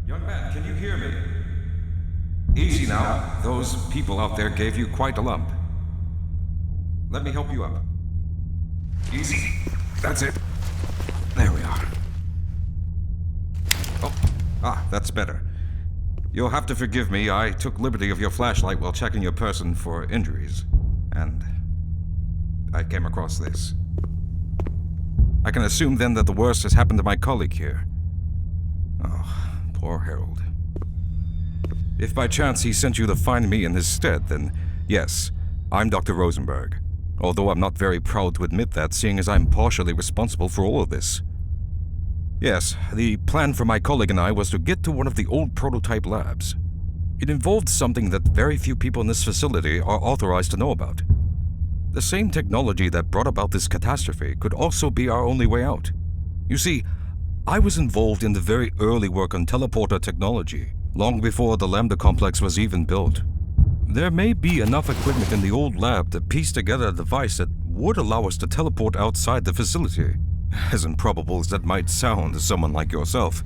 Young man, can you hear me? Easy now. Those people out there gave you quite a lump. Let me help you up. Easy. That's it. There we are. Oh, that's better. You'll have to forgive me. I took liberty of your flashlight while checking your person for injuries. And I came across this. I can assume then that the worst has happened to my colleague here. Oh, poor Harold. If by chance he sent you to find me in his stead, then yes, I'm Dr. Rosenberg. Although I'm not very proud to admit that, seeing as I'm partially responsible for all of this. Yes, the plan for my colleague and I was to get to one of the old prototype labs. It involved something that very few people in this facility are authorized to know about. The same technology that brought about this catastrophe could also be our only way out. You see, I was involved in the very early work on teleporter technology, long before the Lambda complex was even built. There may be enough equipment in the old lab to piece together a device that would allow us to teleport outside the facility, as improbable as that might sound to someone like yourself.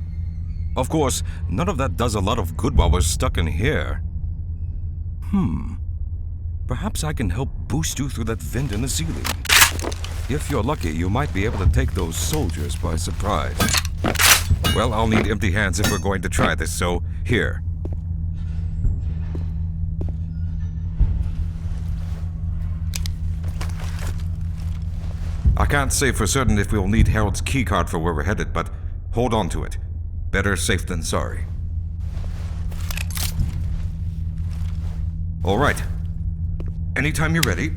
Of course, none of that does a lot of good while we're stuck in here. Perhaps I can help boost you through that vent in the ceiling. If you're lucky, you might be able to take those soldiers by surprise. Well, I'll need empty hands if we're going to try this, so here. I can't say for certain if we'll need Harold's keycard for where we're headed, but hold on to it. Better safe than sorry. All right. Anytime you're ready.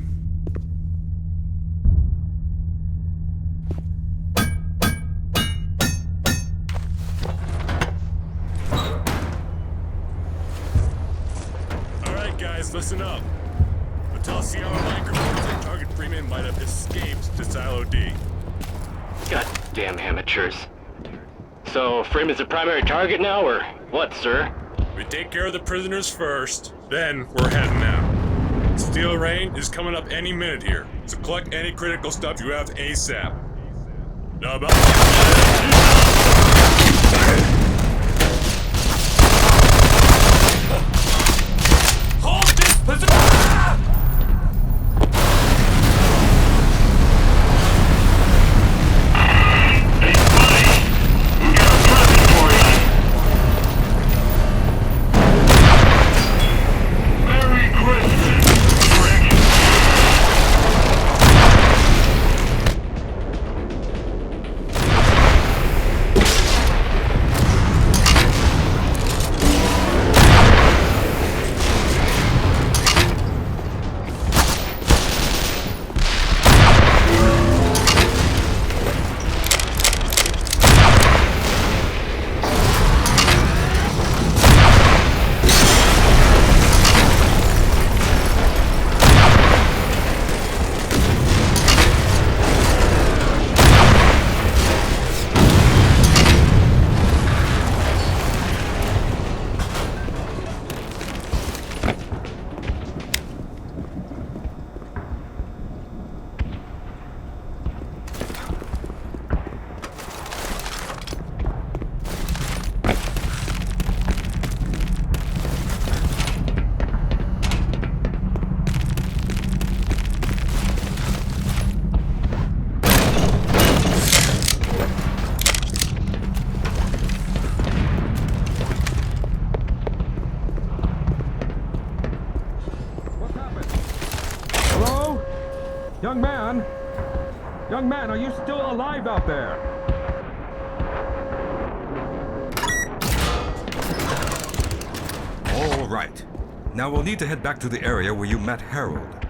All right, guys, listen up. Until CR microphones and target Freeman might have escaped to Silo D. Goddamn amateurs. So, Freeman's the primary target now, or what, sir? We take care of the prisoners first, then we're heading out. Steel Rain is coming up any minute here, so collect any critical stuff you have ASAP. Now about hold this position! Young man, are you still alive out there? All right. Now we'll need to head back to the area where you met Harold.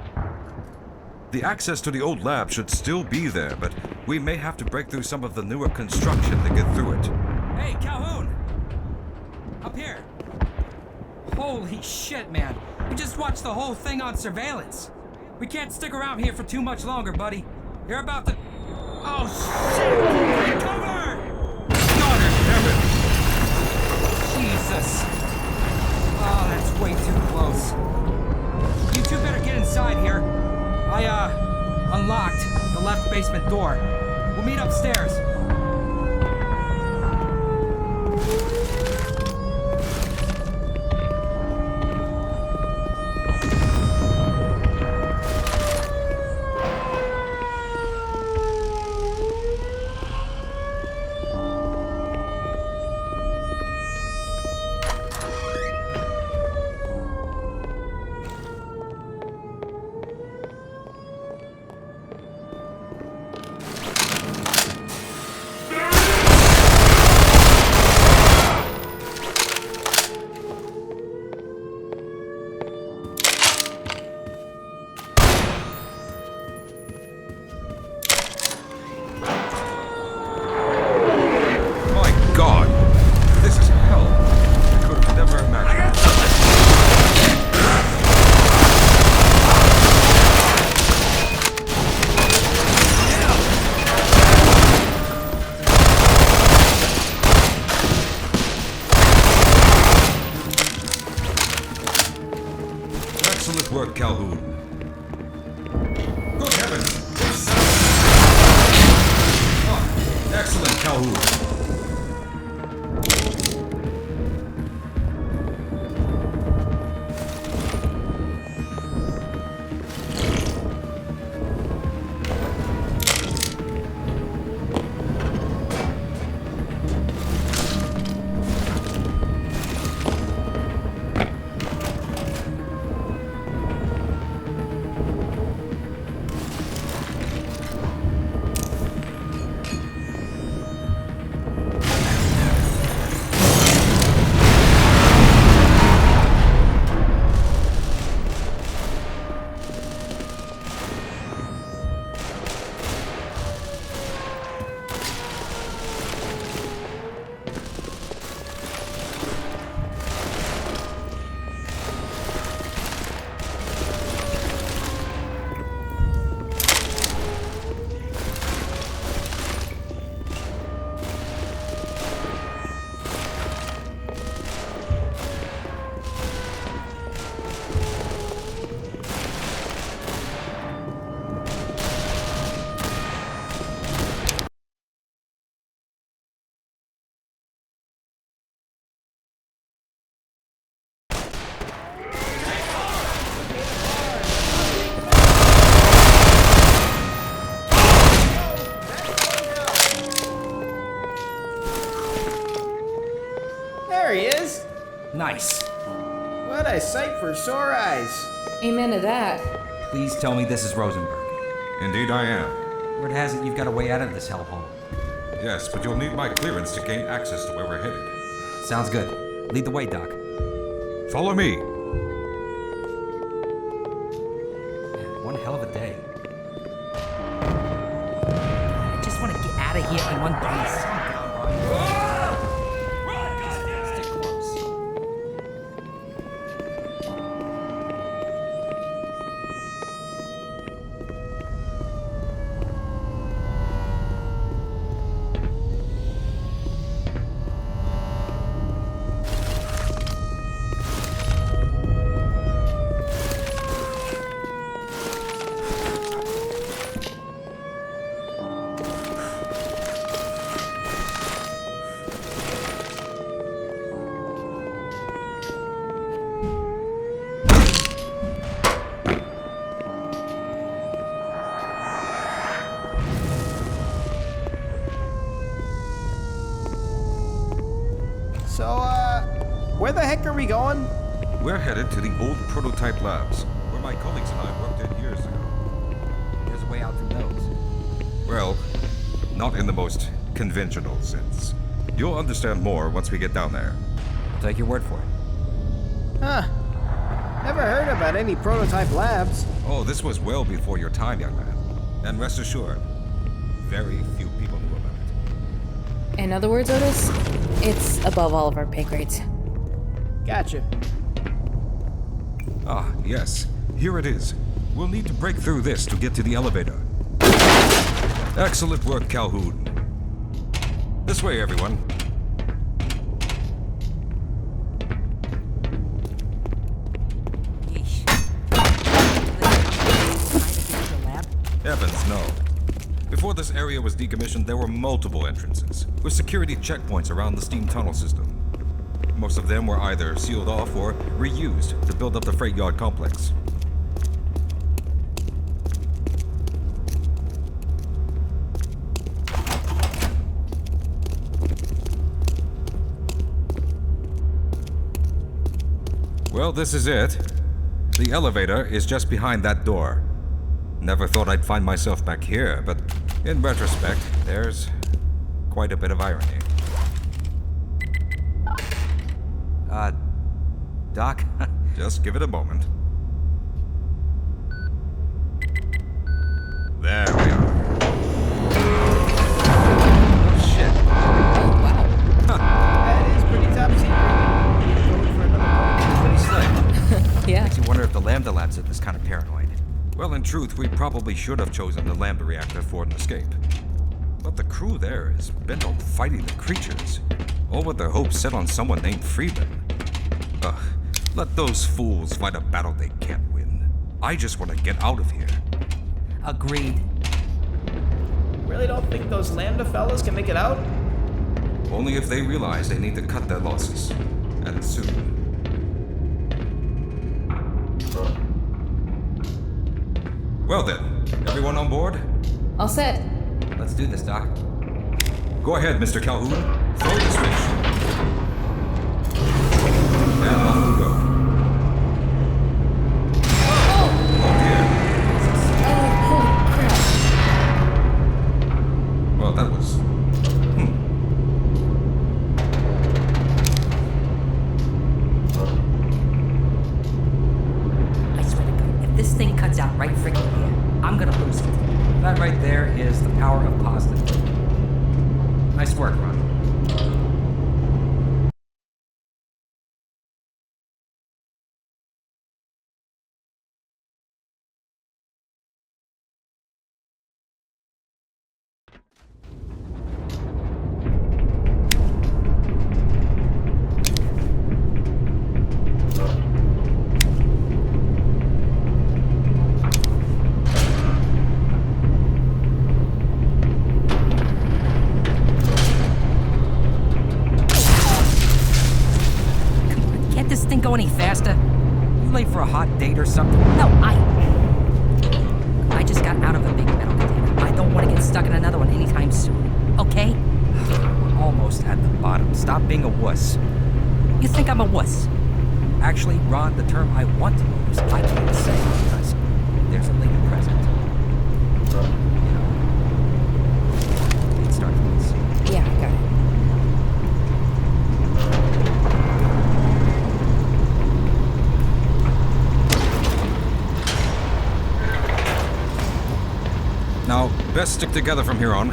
The access to the old lab should still be there, but we may have to break through some of the newer construction to get through it. Hey, Calhoun! Up here! Holy shit, man. We just watched the whole thing on surveillance. We can't stick around here for too much longer, buddy. You're about to... Oh, shit! Cover! God damn it! Jesus. Oh, that's way too close. You two better get inside here. I, unlocked the left basement door. We'll meet upstairs. Calhoun. There he is! Nice. What a sight for sore eyes. Amen to that. Please tell me this is Rosenberg. Indeed I am. Word has it you've got a way out of this hellhole. Yes, but you'll need my clearance to gain access to where we're headed. Sounds good. Lead the way, Doc. Follow me. Man, one hell of a day. I just want to get out of here in one piece. Stick close. So, where the heck are we going? We're headed to the old prototype labs, where my colleagues and I worked in years ago. There's a way out through those. Well, not in the most conventional sense. You'll understand more once we get down there. I'll take your word for it. Huh. Never heard about any prototype labs. Oh, this was well before your time, young man. And rest assured, very few people knew about it. In other words, Otis, it's above all of our pay grades. Gotcha. Ah, yes. Here it is. We'll need to break through this to get to the elevator. Excellent work, Calhoun. This way, everyone. Yeesh. Heavens, no. Before this area was decommissioned, there were multiple entrances, with security checkpoints around the steam tunnel system. Most of them were either sealed off or reused to build up the freight yard complex. Well, this is it. The elevator is just behind that door. Never thought I'd find myself back here, but in retrospect, there's quite a bit of irony. Doc? Just give it a moment. There we are. Oh, shit. Oh, wow. That is pretty top secret. Going for another Pretty slick. Yeah. Makes you wonder if the Lambda Labs are this kind of paranoid. Well, in truth, we probably should have chosen the Lambda reactor for an escape. But the crew there is bent on fighting the creatures, all with their hopes set on someone named Freeman. Ugh, let those fools fight a battle they can't win. I just want to get out of here. Agreed. Really don't think those Lambda fellas can make it out? Only if they realize they need to cut their losses. And soon. Well then, everyone on board? All set. Let's do this, Doc. Go ahead, Mr. Calhoun. Throw the switch. And off we go. Oh! Oh dear. Oh, holy crap. Well, that was... I swear to God, if this thing cuts out right freaking here, I'm gonna lose it. That right there is the power of positive thinking. Nice work, Ron. Can't this thing go any faster? You late for a hot date or something? No, I just got out of a big metal container. I don't want to get stuck in another one anytime soon. Okay? We're almost at the bottom. Stop being a wuss. You think I'm a wuss? Actually, Ron, the term I want to use, I can't say because there's a lady present. You know, it starts with C. Yeah, I got it. Now, best stick together from here on.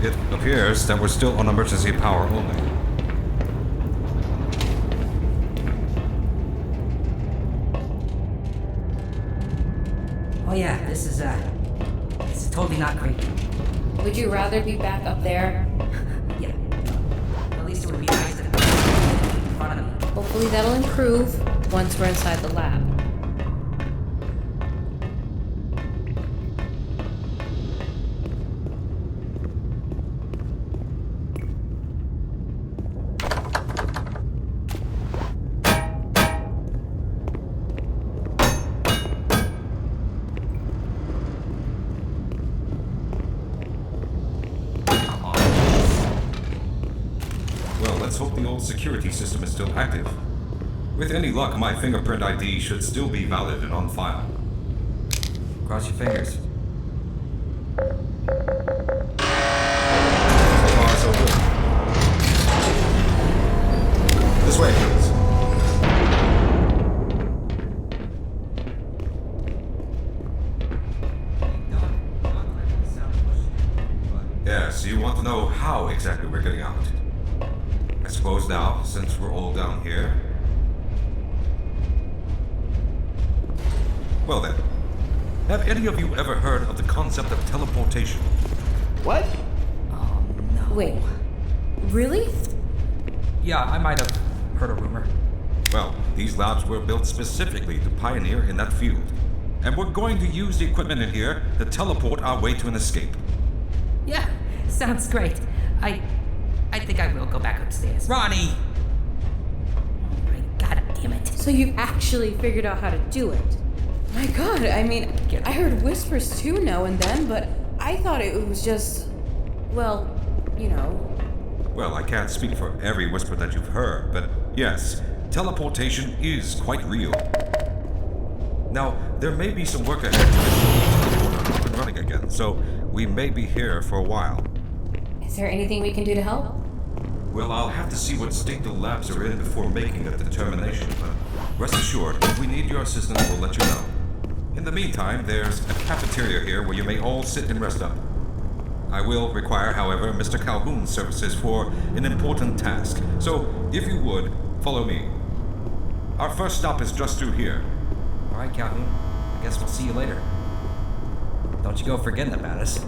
It appears that we're still on emergency power only. Oh yeah, this is totally not great. Would you rather be back up there? Yeah. At least it would be nice to be in front of me. Hopefully that'll improve once we're inside the lab. Let's hope the old security system is still active. With any luck, my fingerprint ID should still be valid and on file. Cross your fingers. So far, so good. This way, please. Yes, you want to know how exactly we're getting out. I suppose now, since we're all down here. Well then, have any of you ever heard of the concept of teleportation? What? Oh no. Wait. Really? Yeah, I might have heard a rumor. Well, these labs were built specifically to pioneer in that field. And we're going to use the equipment in here to teleport our way to an escape. Yeah, sounds great. I think I will go back upstairs. Ronnie! Oh my god damn it. So you actually figured out how to do it? My god, I mean, I heard whispers too now and then, but I thought it was just, well, you know. Well, I can't speak for every whisper that you've heard, but yes, teleportation is quite real. Now, there may be some work ahead to get the up and running again, so we may be here for a while. Is there anything we can do to help? Well, I'll have to see what state the labs are in before making a determination, but rest assured, if we need your assistance, we'll let you know. In the meantime, there's a cafeteria here where you may all sit and rest up. I will require, however, Mr. Calhoun's services for an important task, so if you would, follow me. Our first stop is just through here. All right, Calhoun. I guess we'll see you later. Don't you go forgetting about us.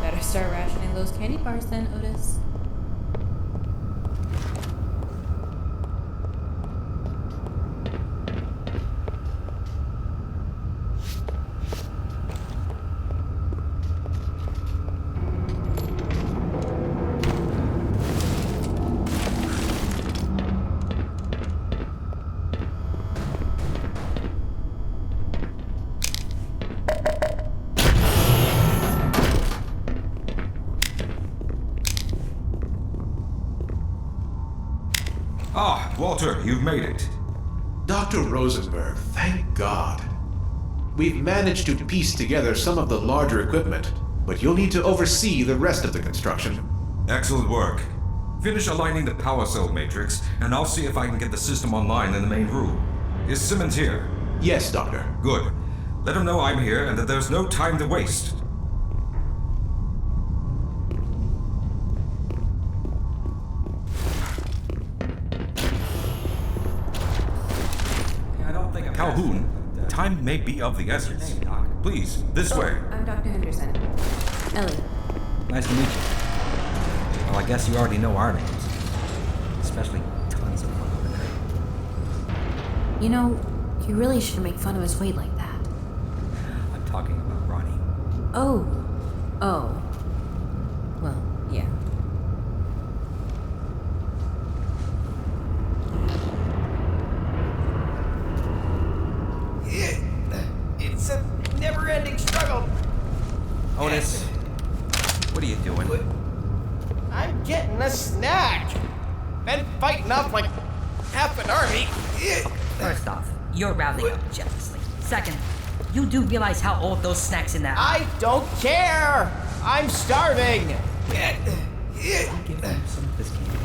Better start rationing those candy bars then, Otis. Ah, Walter, you've made it. Dr. Rosenberg, thank God. We've managed to piece together some of the larger equipment, but you'll need to oversee the rest of the construction. Excellent work. Finish aligning the power cell matrix, and I'll see if I can get the system online in the main room. Is Simmons here? Yes, Doctor. Good. Let him know I'm here and that there's no time to waste. I don't think I'm Calhoun, time may be of the essence. Please, this way. I'm Dr. Henderson. Ellie. Nice to meet you. Well, I guess you already know our names. Especially tons of fun over there. You know, you really shouldn't make fun of his weight like that. I'm talking about Ronnie. Oh. Well, yeah. It's a never-ending struggle. Otis, what are you doing? I'm getting a snack. Been fighting off like half an army. First off, you're rounding up jealously. Second, you do realize how old those snacks in that I don't care. I'm starving. I'll give him some of this candy.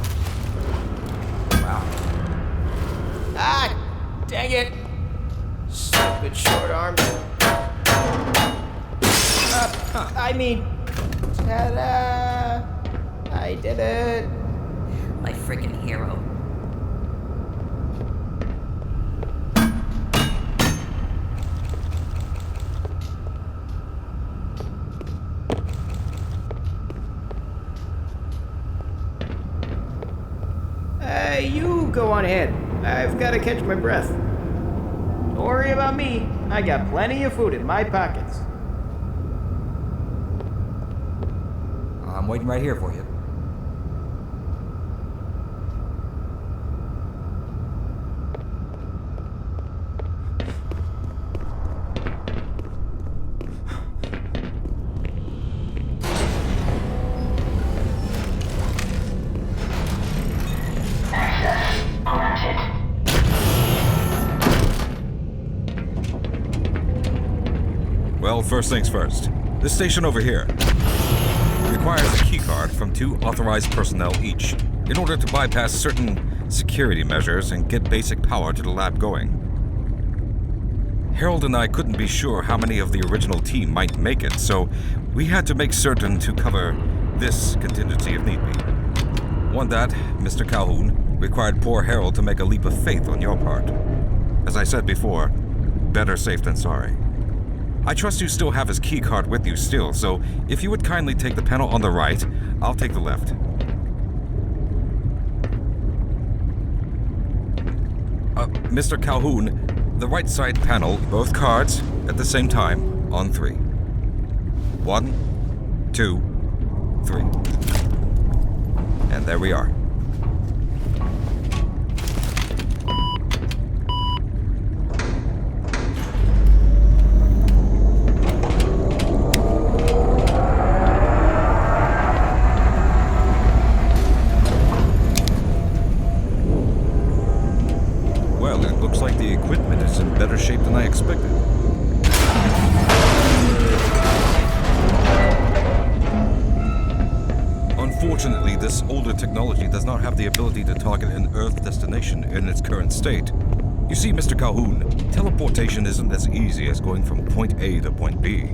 Wow. Ah, dang it. Stupid short arm. Ta-da! I did it. My freaking hero. You go on ahead. I've got to catch my breath. Don't worry about me. I got plenty of food in my pockets. I'm waiting right here for you. Well, first things first. This station over here requires a keycard from 2 authorized personnel each in order to bypass certain security measures and get basic power to the lab going. Harold and I couldn't be sure how many of the original team might make it, so we had to make certain to cover this contingency if need be. One that, Mr. Calhoun, required poor Harold to make a leap of faith on your part. As I said before, better safe than sorry. I trust you still have his keycard with you still, so if you would kindly take the panel on the right, I'll take the left. Mr. Calhoun, the right side panel, both cards at the same time, on 3. 1, 2, 3. And there we are. Well, it looks like the equipment is in better shape than I expected. Unfortunately, this older technology does not have the ability to target an Earth destination in its current state. You see, Mr. Calhoun, teleportation isn't as easy as going from point A to point B. We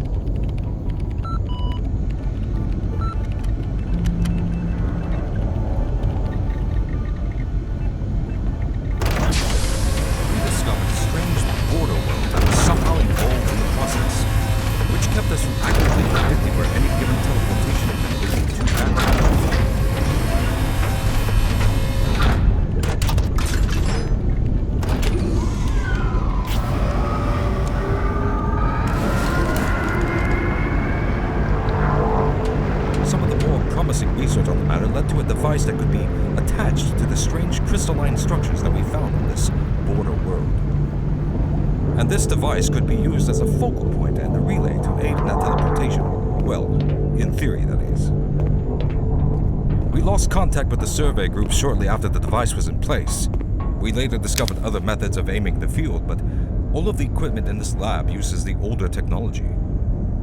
discovered a strange border world that was somehow involved in the process, which kept us from accurately predicting where any given teleportation event would lead to at the time. Some of the more promising research on the matter led to a device that could be attached to the strange crystalline structures that we found in this border world. And this device could be used as a focal point and a relay to aid in that teleportation. Well, in theory, that is. We lost contact with the survey group shortly after the device was in place. We later discovered other methods of aiming the field, but all of the equipment in this lab uses the older technology.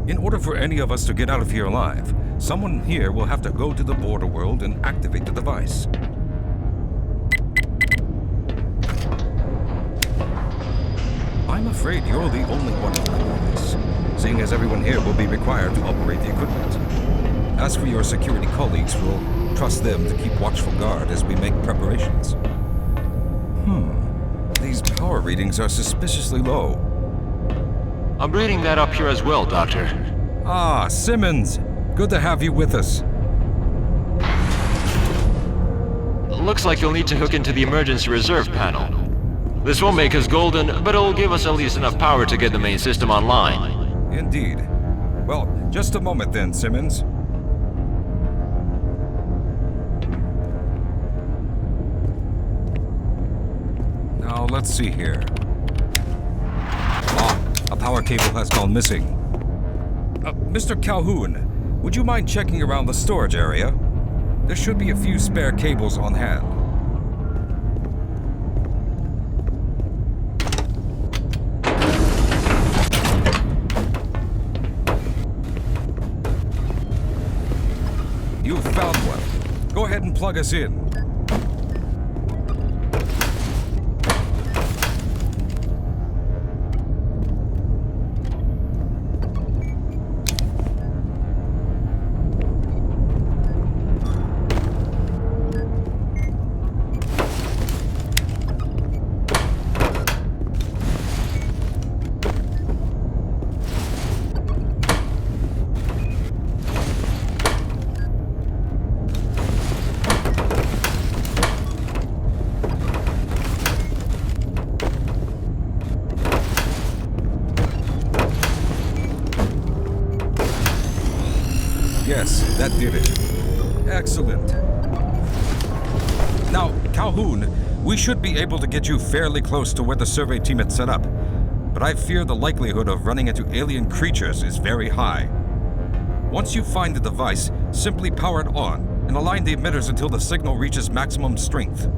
In order for any of us to get out of here alive, someone here will have to go to the border world and activate the device. I'm afraid you're the only one who can do this, seeing as everyone here will be required to operate the equipment. As for your security colleagues, we'll trust them to keep watchful guard as we make preparations. These power readings are suspiciously low. I'm reading that up here as well, Doctor. Ah, Simmons! Good to have you with us. Looks like you'll need to hook into the emergency reserve panel. This won't make us golden, but it'll give us at least enough power to get the main system online. Indeed. Well, just a moment then, Simmons. Now, let's see here. A power cable has gone missing. Mr. Calhoun, would you mind checking around the storage area? There should be a few spare cables on hand. You've found one. Go ahead and plug us in. Yes, that did it. Excellent. Now, Calhoun, we should be able to get you fairly close to where the survey team had set up, but I fear the likelihood of running into alien creatures is very high. Once you find the device, simply power it on and align the emitters until the signal reaches maximum strength.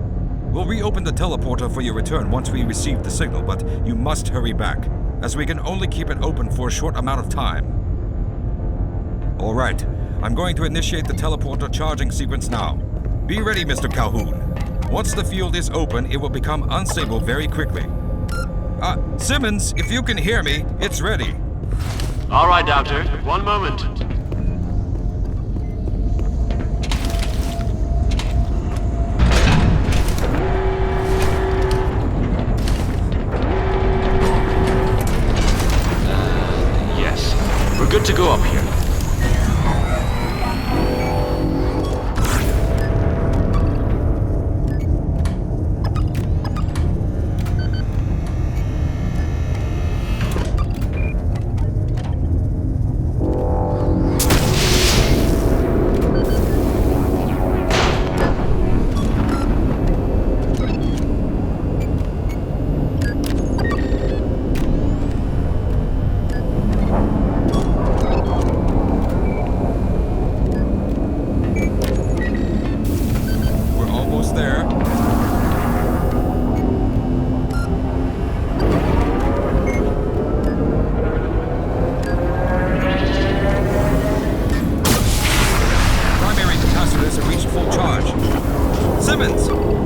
We'll reopen the teleporter for your return once we receive the signal, but you must hurry back, as we can only keep it open for a short amount of time. All right, I'm going to initiate the teleporter charging sequence now. Be ready, Mr. Calhoun. Once the field is open, it will become unstable very quickly. Simmons, if you can hear me, it's ready. All right, Doctor. One moment. Yes, we're good to go up here.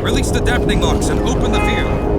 Release the dampening locks and open the field.